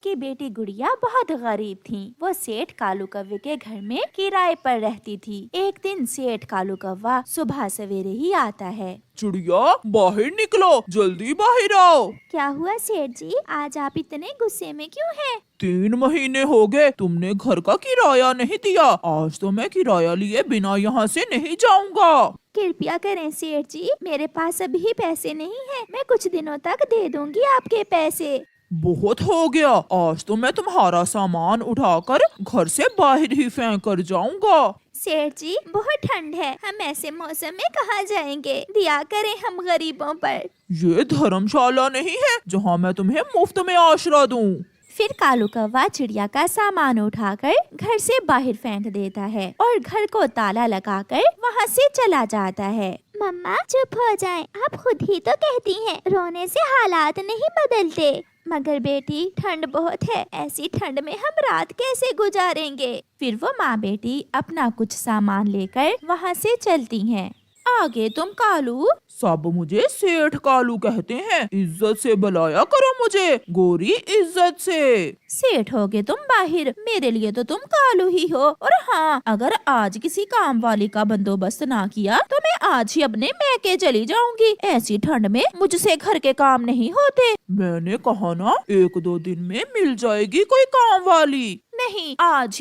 कि बेटी गुड़िया बहुत गरीब थी। वो सेठ कालू कौवे के घर में किराए पर रहती थी। एक दिन सेठ कालू कौवा सुबह सवेरे ही आता है। चिड़िया बाहर निकलो, जल्दी बाहर आओ। क्या हुआ सेठ जी, आज आप इतने गुस्से में क्यों हैं? 3 महीने हो गए तुमने घर का किराया नहीं दिया। आज तो मैं किराया लिए बिना यहाँ से नहीं जाऊँगा। कृपया करें सेठ जी, मेरे पास अभी पैसे नहीं हैं। मैं कुछ दिनों तक दे दूंगी आपके पैसे। बहुत हो गया, आज तो मैं तुम्हारा सामान उठाकर घर से बाहर ही फेंक कर जाऊंगा। सेठ जी बहुत ठंड है, हम ऐसे मौसम में कहाँ जाएंगे? दिया करें हम गरीबों पर। ये धर्मशाला नहीं है जहाँ मैं तुम्हें मुफ्त में आश्रय दूं। फिर कालू कौवा चिड़िया का सामान उठाकर घर से बाहर फेंक देता है और घर को ताला लगाकर वहाँ से चला जाता है। मम्मा चुप हो जाएं, आप खुद ही तो कहती हैं रोने से हालात नहीं बदलते। मगर बेटी ठंड बहुत है, ऐसी ठंड में हम रात कैसे गुजारेंगे? फिर वो माँ बेटी अपना कुछ सामान लेकर वहाँ से चलती हैं। आगे तुम कालू। सब मुझे सेठ कालू कहते हैं, इज्जत से बुलाया करो मुझे, गोरी इज्जत से। सेठ होगे तुम बाहिर, मेरे लिए तो तुम कालू ही हो। और हाँ, अगर आज किसी काम वाली का बंदोबस्त ना किया तो मैं आज ही अपने मैके चली जाऊंगी। ऐसी ठंड में मुझसे घर के काम नहीं होते। मैंने कहा ना 1-2 दिन में मिल जाएगी कोई काम वाली। नहीं, आज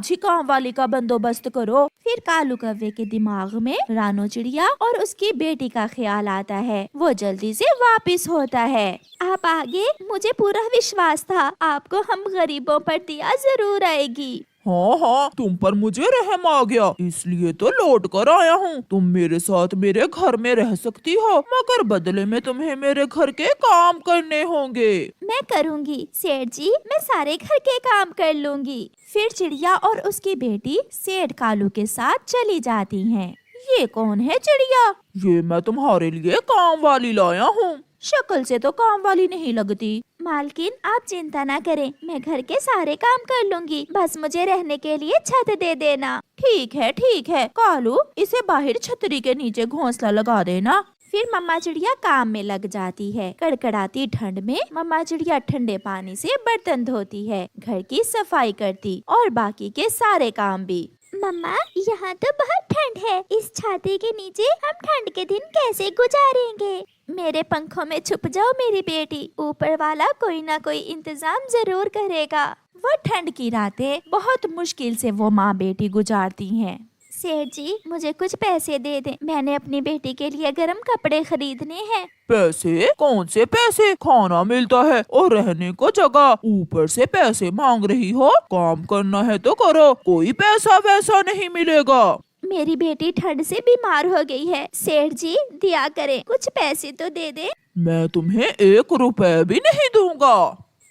ही काम वाली का बंदोबस्त करो। फिर कालू कौवे के दिमाग में रानो चिड़िया और उसकी बेटी का ख्याल आता है। वो जल्दी से वापस होता है। आप आगे, मुझे पूरा विश्वास था आपको हम गरीबों पर दया जरूर आएगी। हाँ, तुम पर मुझे रहम आ गया, इसलिए तो लौट कर आया हूँ। तुम मेरे साथ मेरे घर में रह सकती हो, मगर बदले में तुम्हें मेरे घर के काम करने होंगे। मैं करूँगी सेठ जी, मैं सारे घर के काम कर लूँगी। फिर चिड़िया और उसकी बेटी सेठ कालू के साथ चली जाती हैं। ये कौन है चिड़िया? ये मैं तुम्हारे लिए काम वाली लाया हूँ। शक्ल से तो काम वाली नहीं लगती। मालकिन आप चिंता ना करें, मैं घर के सारे काम कर लूंगी, बस मुझे रहने के लिए छत दे देना। ठीक है कालू, इसे बाहर छतरी के नीचे घोंसला लगा देना। फिर मम्मा चिड़िया काम में लग जाती है। कड़कड़ाती ठंड में मम्मा चिड़िया ठंडे पानी से बर्तन धोती है, घर की सफाई करती और बाकी के सारे काम भी। मम्मा यहाँ तो बहुत ठंड है, इस छाते के नीचे हम ठंड के दिन कैसे गुजारेंगे? मेरे पंखों में छुप जाओ मेरी बेटी, ऊपर वाला कोई ना कोई इंतजाम जरूर करेगा। वो ठंड की रातें बहुत मुश्किल से वो माँ बेटी गुजारती हैं। सेठ जी मुझे कुछ पैसे दे दें, मैंने अपनी बेटी के लिए गर्म कपड़े खरीदने हैं। पैसे? कौन से पैसे? खाना मिलता है और रहने को जगह, ऊपर से पैसे मांग रही हो? काम करना है तो करो, कोई पैसा वैसा नहीं मिलेगा। मेरी बेटी ठंड से बीमार हो गई है, सेठ जी दिया करें, कुछ पैसे तो दे दे। मैं तुम्हें 1 रुपए भी नहीं दूंगा।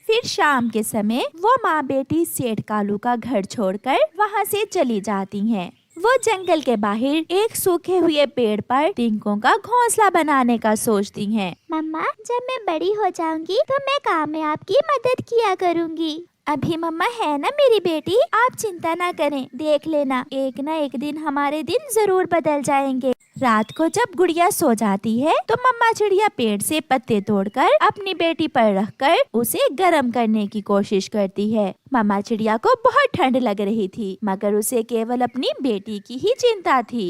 फिर शाम के समय वो माँ बेटी सेठ कालू का घर छोड़कर वहाँ से चली जाती हैं। वो जंगल के बाहर एक सूखे हुए पेड़ पर टिंकों का घोंसला बनाने का सोचती हैं। मम्मा जब मैं बड़ी हो जाऊंगी तो मैं काम में आपकी मदद किया करूंगी। अभी मम्मा है ना मेरी बेटी, आप चिंता ना करें, देख लेना एक ना एक दिन हमारे दिन जरूर बदल जाएंगे। रात को जब गुड़िया सो जाती है तो मम्मा चिड़िया पेड़ से पत्ते तोड़कर अपनी बेटी पर रखकर उसे गर्म करने की कोशिश करती है। मम्मा चिड़िया को बहुत ठंड लग रही थी, मगर उसे केवल अपनी बेटी की ही चिंता थी।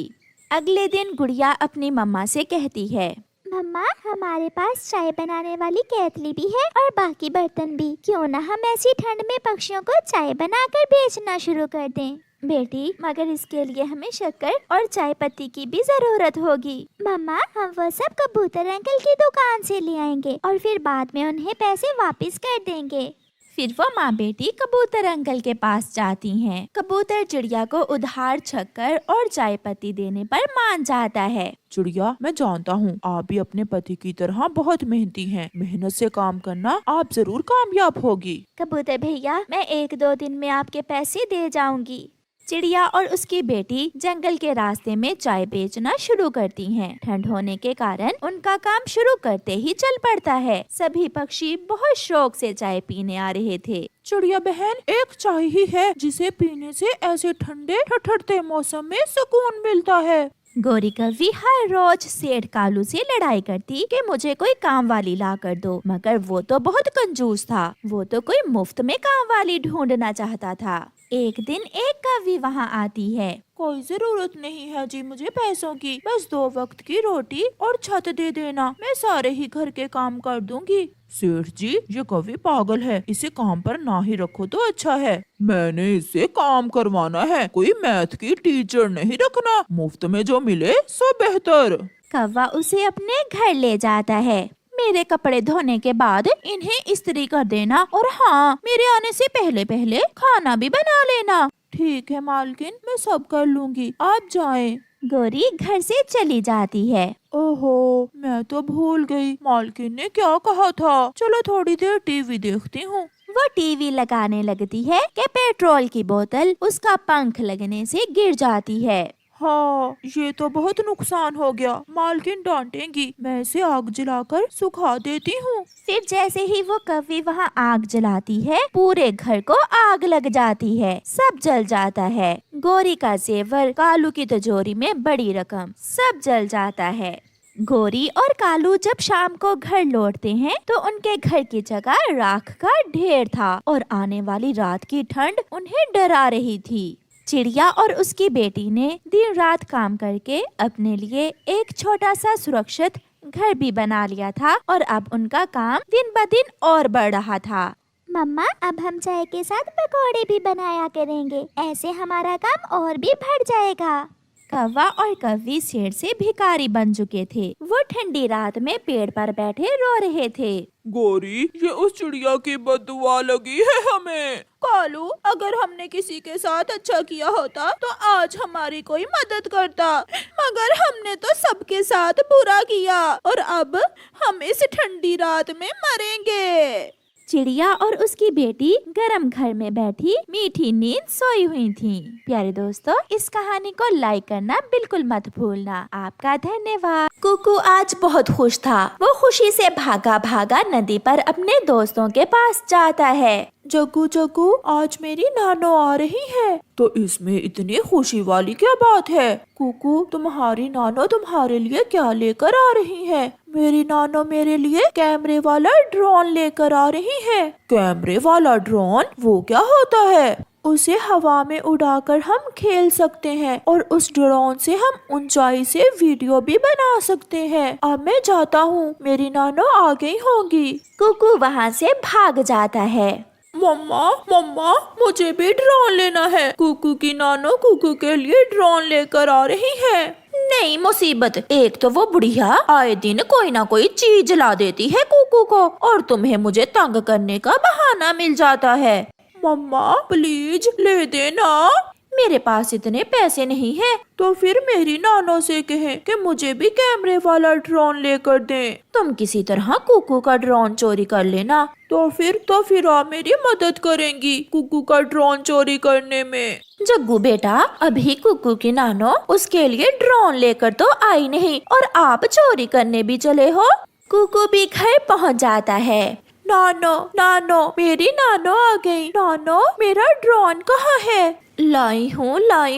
अगले दिन गुड़िया अपनी मम्मा से कहती है, मम्मा हमारे पास चाय बनाने वाली केतली भी है और बाकी बर्तन भी, क्यों ना हम ऐसी ठंड में पक्षियों को चाय बनाकर बेचना शुरू कर दें। बेटी मगर इसके लिए हमें शक्कर और चाय पत्ती की भी जरूरत होगी। मम्मा हम वो सब कबूतर अंकल की दुकान से ले आएंगे और फिर बाद में उन्हें पैसे वापस कर देंगे। फिर वो माँ बेटी कबूतर अंकल के पास जाती हैं। कबूतर चिड़िया को उधार शक्कर और चाय पत्ती देने पर मान जाता है। चिड़िया मैं जानता हूँ आप भी अपने पति की तरह बहुत मेहनती हैं। मेहनत से काम करना, आप जरूर कामयाब होगी। कबूतर भैया मैं 1-2 दिन में आपके पैसे दे जाऊंगी। चिड़िया और उसकी बेटी जंगल के रास्ते में चाय बेचना शुरू करती हैं। ठंड होने के कारण उनका काम शुरू करते ही चल पड़ता है। सभी पक्षी बहुत शौक से चाय पीने आ रहे थे। चिड़िया बहन, एक चाय ही है जिसे पीने से ऐसे ठंडे ठठरते मौसम में सुकून मिलता है। गोरी कव्वी हर रोज सेठ कालू से लड़ाई करती कि मुझे कोई काम वाली ला कर दो, मगर वो तो बहुत कंजूस था। वो तो कोई मुफ्त में काम वाली ढूंढना चाहता था। एक दिन एक कव्वी वहाँ आती है। कोई जरूरत नहीं है जी मुझे पैसों की, बस 2 वक्त की रोटी और छत दे देना, मैं सारे ही घर के काम कर दूंगी। सेठ जी, ये कवि पागल है, इसे काम पर ना ही रखो तो अच्छा है। मैंने इससे काम करवाना है, कोई मैथ की टीचर नहीं रखना, मुफ्त में जो मिले सो बेहतर। कौवा उसे अपने घर ले जाता है। मेरे कपड़े धोने के बाद इन्हें इस्त्री कर देना, और हाँ, मेरे आने से पहले पहले खाना भी बना लेना। ठीक है मालकिन, मैं सब कर लूंगी, आप जाएं। गोरी घर से चली जाती है। ओहो, मैं तो भूल गई, मालकिन ने क्या कहा था। चलो थोड़ी देर टीवी देखती हूँ। वो टीवी लगाने लगती है कि पेट्रोल की बोतल उसका पंख लगने से गिर जाती है। हाँ, ये तो बहुत नुकसान हो गया, मालकिन डांटेंगी, मैं इसे आग जलाकर सुखा देती हूँ। फिर जैसे ही वो कव्वी वहाँ आग जलाती है, पूरे घर को आग लग जाती है, सब जल जाता है। गोरी का जेवर, कालू की तिजोरी में बड़ी रकम, सब जल जाता है। गोरी और कालू जब शाम को घर लौटते हैं तो उनके घर की जगह राख का ढेर था, और आने वाली रात की ठंड उन्हें डरा रही थी। चिड़िया और उसकी बेटी ने दिन रात काम करके अपने लिए एक छोटा सा सुरक्षित घर भी बना लिया था, और अब उनका काम दिन ब दिन और बढ़ रहा था। मम्मा, अब हम चाय के साथ पकौड़े भी बनाया करेंगे, ऐसे हमारा काम और भी बढ़ जाएगा। कौवा और कव्वी शेर से भिखारी बन चुके थे। वो ठंडी रात में पेड़ पर बैठे रो रहे थे। गोरी, ये उस चिड़िया की बददुआ लगी है हमें। कालू, अगर हमने किसी के साथ अच्छा किया होता तो आज हमारी कोई मदद करता, मगर हमने तो सबके साथ बुरा किया, और अब हम इस ठंडी रात में मरेंगे। चिड़िया और उसकी बेटी गरम घर में बैठी मीठी नींद सोई हुई थीं। प्यारे दोस्तों, इस कहानी को लाइक करना बिल्कुल मत भूलना। आपका धन्यवाद। कुकू आज बहुत खुश था। वो खुशी से भागा भागा नदी पर अपने दोस्तों के पास जाता है। जग्गू जग्गू, आज मेरी नानो आ रही है, तो इसमें इतनी खुशी वाली क्या बात है? कुकू, तुम्हारी नानो तुम्हारे लिए क्या लेकर आ रही है? मेरी नानो मेरे लिए कैमरे वाला ड्रोन लेकर आ रही है। कैमरे वाला ड्रोन? वो क्या होता है? उसे हवा में उड़ाकर हम खेल सकते हैं, और उस ड्रोन से हम ऊंचाई से वीडियो भी बना सकते हैं। अब मैं जाता हूँ, मेरी नानो आ गई होंगी। कुकू वहाँ से भाग जाता है। मम्मा मम्मा, मुझे भी ड्रोन लेना है। कुकू की नानो कुकू के लिए ड्रोन लेकर आ रही है। नहीं मुसीबत, एक तो वो बुढ़िया आए दिन कोई ना कोई चीज ला देती है कुकू को, और तुम्हें मुझे तंग करने का बहाना मिल जाता है। मम्मा प्लीज ले देना। मेरे पास इतने पैसे नहीं हैं। तो फिर मेरी नानो से कहें कि मुझे भी कैमरे वाला ड्रोन लेकर दें। तुम किसी तरह कुकू का ड्रोन चोरी कर लेना। तो फिर आप मेरी मदद करेंगी कुकू का ड्रोन चोरी करने में। जग्गू बेटा, अभी कुकू की नानो उसके लिए ड्रोन लेकर तो आई नहीं, और आप चोरी करने भी चले हो। कुकू भी घर पहुंच जाता है। नानो नानो, मेरी नानो आ गई। नानो, मेरा ड्रोन कहाँ है? लाई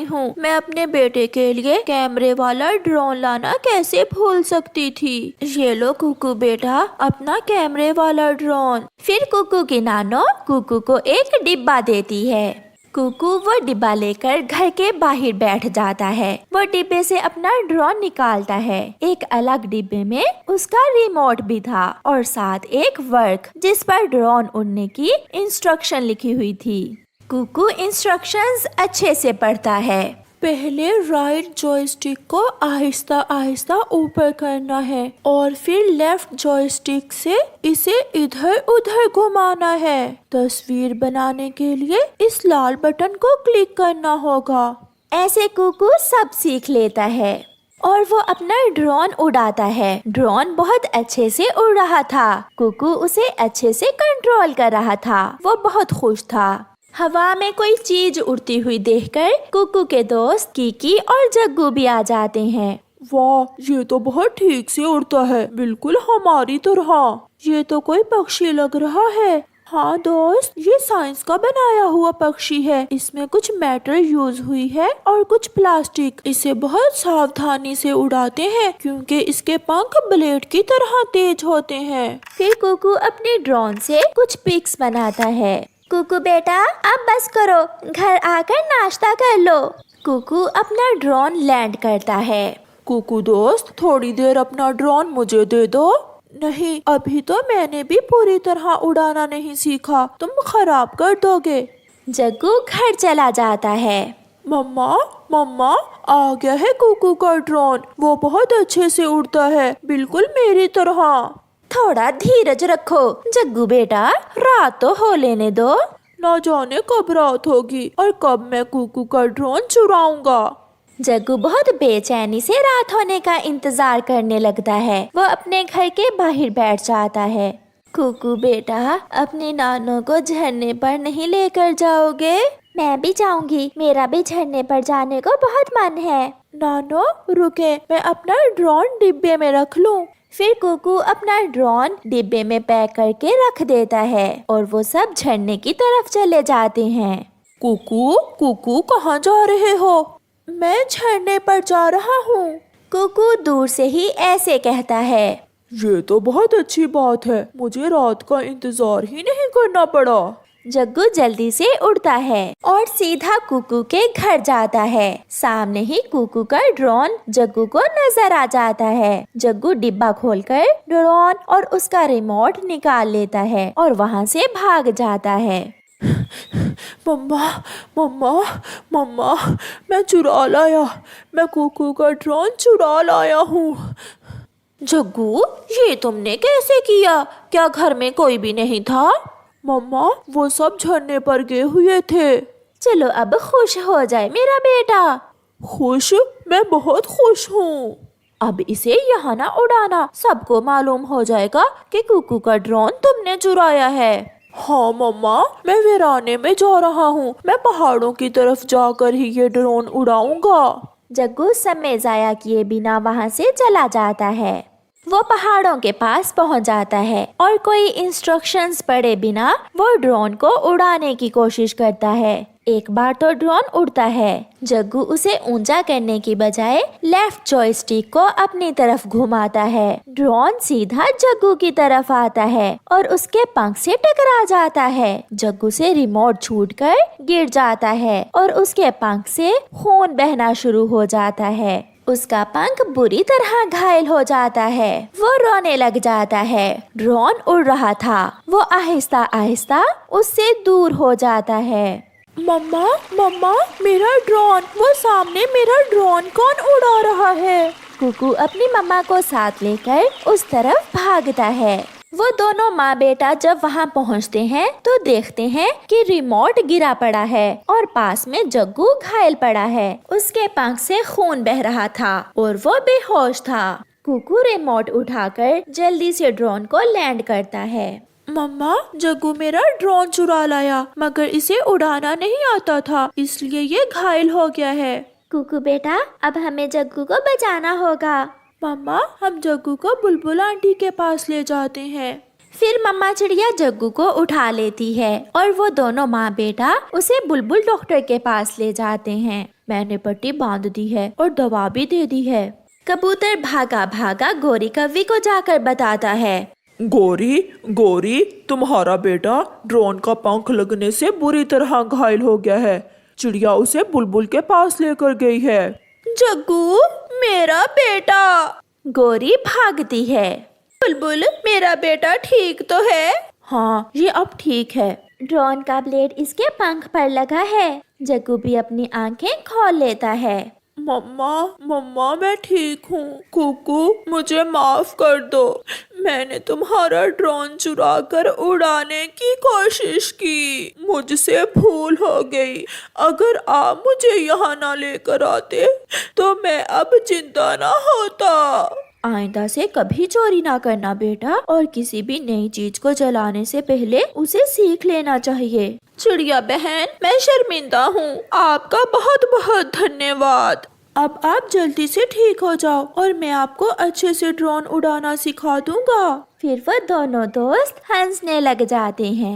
हूँ। मैं अपने बेटे के लिए कैमरे वाला ड्रोन लाना कैसे भूल सकती थी। ये लो कुकू बेटा, अपना कैमरे वाला ड्रोन। फिर कुकू की नानो कुकू को एक डिब्बा देती है। कुकू वो डिब्बा लेकर घर के बाहर बैठ जाता है। वो डिब्बे से अपना ड्रोन निकालता है। एक अलग डिब्बे में उसका रिमोट भी था, और साथ एक वर्क जिस पर ड्रोन उड़ने की इंस्ट्रक्शन लिखी हुई थी। कुकू इंस्ट्रक्शंस अच्छे से पढ़ता है। पहले राइट जॉयस्टिक को आहिस्ता आहिस्ता ऊपर करना है, और फिर लेफ्ट जॉयस्टिक से इसे इधर उधर घुमाना है। तस्वीर बनाने के लिए इस लाल बटन को क्लिक करना होगा। ऐसे कुकू सब सीख लेता है, और वो अपना ड्रोन उड़ाता है। ड्रोन बहुत अच्छे से उड़ रहा था। कुकू उसे अच्छे से कंट्रोल कर रहा था। वो बहुत खुश था। हवा में कोई चीज उड़ती हुई देखकर कुकू के दोस्त कीकी और जग्गू भी आ जाते हैं। वाह, ये तो बहुत ठीक से उड़ता है, बिल्कुल हमारी तरह। ये तो कोई पक्षी लग रहा है। हाँ दोस्त, ये साइंस का बनाया हुआ पक्षी है। इसमें कुछ मेटल यूज हुई है और कुछ प्लास्टिक। इसे बहुत सावधानी से उड़ाते हैं क्योंकि इसके पंख ब्लेड की तरह तेज होते हैं। फिर कुकू अपने ड्रोन से कुछ पिक्स बनाता है। कुकू बेटा, अब बस करो, घर आकर नाश्ता कर लो। कुकू अपना ड्रोन लैंड करता है। कुकू दोस्त, थोड़ी देर अपना ड्रोन मुझे दे दो। नहीं, अभी तो मैंने भी पूरी तरह उड़ाना नहीं सीखा, तुम खराब कर दोगे। जग्गू घर चला जाता है। मम्मा मम्मा, आ गया है कुकू का ड्रोन। वो बहुत अच्छे से उड़ता है, बिल्कुल मेरी तरह। थोड़ा धीरज रखो जग्गू बेटा, रात तो हो लेने दो। ना जाने कब रात होगी और कब मैं कुकू का ड्रोन चुराऊंगा। जग्गू बहुत बेचैनी से रात होने का इंतजार करने लगता है। वो अपने घर के बाहर बैठ जाता है। कुकू बेटा, अपने नानों को झरने पर नहीं लेकर जाओगे? मैं भी जाऊंगी, मेरा भी झरने पर जाने को बहुत मन है। नानो रुके, मैं अपना ड्रोन डिब्बे में रख लूं। फिर कुकू अपना ड्रोन डिब्बे में पैक करके रख देता है और वो सब झरने की तरफ चले जाते हैं। कुकू कुकू, कहाँ जा रहे हो? मैं झरने पर जा रहा हूँ। कुकू दूर से ही ऐसे कहता है। ये तो बहुत अच्छी बात है, मुझे रात का इंतजार ही नहीं करना पड़ा। जग्गू जल्दी से उड़ता है और सीधा कुकू के घर जाता है। सामने ही कुकू का ड्रोन जग्गू को नजर आ जाता है। जग्गू डिब्बा खोलकर ड्रोन और उसका रिमोट निकाल लेता है और वहाँ से भाग जाता है। मम्मा मम्मा मम्मा, मैं चुरा लाया, मैं कुकू का ड्रोन चुरा लाया हूँ। जग्गू, ये तुमने कैसे किया? क्या घर में कोई भी नहीं था? मम्मा, वो सब झरने पर गए हुए थे। चलो अब खुश हो जाए मेरा बेटा। खुश? मैं बहुत खुश हूँ। अब इसे यहाँ ना उड़ाना, सबको मालूम हो जाएगा कि कुकू का ड्रोन तुमने चुराया है। हाँ मम्मा, मैं वीराने में जा रहा हूँ। मैं पहाड़ों की तरफ जाकर ही ये ड्रोन उड़ाऊंगा। जग्गू समय जाया किए बिना वहाँ से चला जाता है। वो पहाड़ों के पास पहुँच जाता है और कोई इंस्ट्रक्शंस पढ़े बिना वो ड्रोन को उड़ाने की कोशिश करता है। एक बार तो ड्रोन उड़ता है। जग्गू उसे ऊंचा करने की बजाय लेफ्ट जॉयस्टिक को अपनी तरफ घुमाता है। ड्रोन सीधा जग्गू की तरफ आता है और उसके पंख से टकरा जाता है। जग्गू से रिमोट छूटकर गिर जाता है और उसके पंख से खून बहना शुरू हो जाता है। उसका पंख बुरी तरह घायल हो जाता है। वो रोने लग जाता है। ड्रोन उड़ रहा था, वो आहिस्ता आहिस्ता उससे दूर हो जाता है। मम्मा मम्मा, मेरा ड्रोन, वो सामने मेरा ड्रोन कौन उड़ा रहा है? कुकू अपनी मम्मा को साथ लेकर उस तरफ भागता है। वो दोनों माँ बेटा जब वहाँ पहुँचते हैं तो देखते हैं कि रिमोट गिरा पड़ा है और पास में जग्गू घायल पड़ा है। उसके पंख से खून बह रहा था और वो बेहोश था। कुकू रिमोट उठाकर जल्दी से ड्रोन को लैंड करता है। मम्मा, जग्गू मेरा ड्रोन चुरा लाया, मगर इसे उड़ाना नहीं आता था, इसलिए ये घायल हो गया है। कुकू बेटा, अब हमें जग्गू को बचाना होगा। मम्मा, हम जग्गू को बुलबुल आंटी के पास ले जाते हैं। फिर मम्मा चिड़िया जग्गू को उठा लेती है और वो दोनों माँ बेटा उसे बुलबुल डॉक्टर के पास ले जाते हैं। मैंने पट्टी बांध दी है और दवा भी दे दी है। कबूतर भागा भागा गोरी कव्वी को जाकर बताता है। गोरी गोरी, तुम्हारा बेटा ड्रोन का पंख लगने से बुरी तरह घायल हो गया है। चिड़िया उसे बुलबुल के पास लेकर गई है। जग्गू, मेरा बेटा। गोरी भागती है। बुलबुल, मेरा बेटा ठीक तो है? हाँ, ये अब ठीक है। ड्रोन का ब्लेड इसके पंख पर लगा है। जग्गू भी अपनी आंखें खोल लेता है। मम्मा मम्मा, मैं ठीक हूँ। कुकू, मुझे माफ कर दो, मैंने तुम्हारा ड्रोन चुरा कर उड़ाने की कोशिश की, मुझसे भूल हो गई। अगर आप मुझे यहाँ ना लेकर आते तो मैं अब जिंदा ना होता। आइंदा से कभी चोरी ना करना बेटा, और किसी भी नई चीज को जलाने से पहले उसे सीख लेना चाहिए। चिड़िया बहन, मैं शर्मिंदा हूँ, आपका बहुत बहुत धन्यवाद। अब आप जल्दी से ठीक हो जाओ और मैं आपको अच्छे से ड्रोन उड़ाना सिखा दूंगा। फिर वो दोनों दोस्त हंसने लग जाते हैं।